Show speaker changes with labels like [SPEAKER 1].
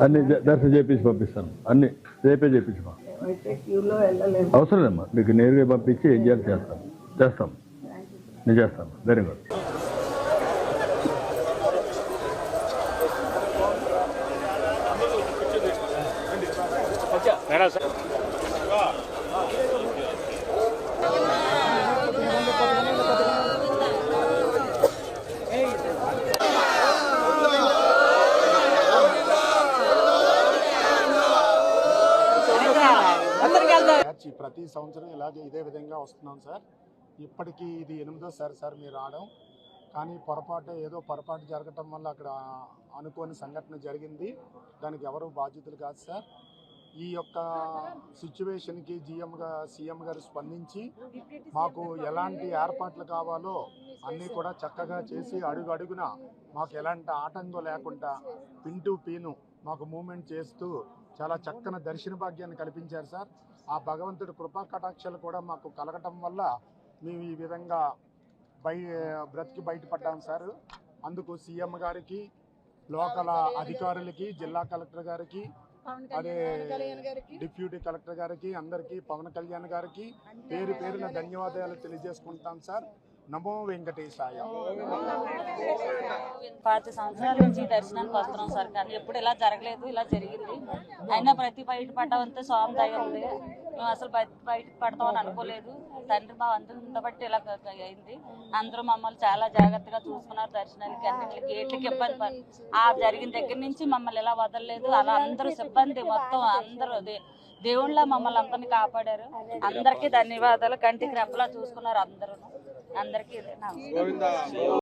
[SPEAKER 1] అన్ని దర్శనం చేపించి పంపిస్తాను. అన్ని రేపే చేపించమా, అవసరం లేమ్మా. మీకు నేరుగా పంపించి ఏం చేయాలి చేస్తాం. నేను చేస్తాను. Very good.
[SPEAKER 2] ప్రతి సంవత్సరం ఇలాగే ఇదే విధంగా వస్తున్నాం సార్. ఇప్పటికీ ఇది 8వ సారి మీరు రావడం. కానీ పొరపాటు జరగటం వల్ల అక్కడ అనుకోని సంఘటన జరిగింది. దానికి ఎవరు బాధ్యతలు కాదు సార్. ఈ యొక్క సిచ్యువేషన్కి సీఎం గారు స్పందించి మాకు ఎలాంటి ఏర్పాట్లు కావాలో అన్నీ కూడా చక్కగా చేసి అడుగున మాకు ఎలాంటి ఆటంకం లేకుండా పిన్ టు పీను మాకు మూమెంట్ చేస్తూ చాలా చక్కని దర్శన భాగ్యాన్ని కల్పించారు సార్. ఆ భగవంతుడి కృపా కటాక్షాలు కూడా మాకు కలగటం వల్ల మేము ఈ విధంగా బ్రతికి బయటపడ్డాం సార్. అందుకు సీఎం గారికి, లోకల్ అధికారులకి, జిల్లా కలెక్టర్ గారికి, అదే డిప్యూటీ కలెక్టర్ గారికి, అందరికీ, పవన్ కళ్యాణ్ గారికి పేరున ధన్యవాదాలు తెలియజేసుకుంటాం సార్. నమో వెంకటేశాయ.
[SPEAKER 3] 5 సంవత్సరాల నుంచి దర్శనానికి వస్తున్నాం సార్. కానీ ఎప్పుడు ఇలా జరగలేదు, ఇలా జరిగింది. అయినా ప్రతి బయట పడ్డామంటే స్వామి దయ ఉంది. మేము అసలు బయటకు పడతామని అనుకోలేదు. తండ్రి మా అందరూ బట్టి ఇలా అయింది. అందరూ మమ్మల్ని చాలా జాగ్రత్తగా చూసుకున్నారు. దర్శనానికి అన్నింటికి గేట్లకి ఇబ్బంది ఆ జరిగిన దగ్గర నుంచి మమ్మల్ని ఇలా వదలలేదు. అలా అందరూ సిబ్బంది మొత్తం అందరూ దేవుళ్ళ మమ్మల్ని అందరినీ కాపాడారు. అందరికీ ధన్యవాదాలు. కంటికి రెప్పలా చూసుకున్నారు అందరూ. అందరికీ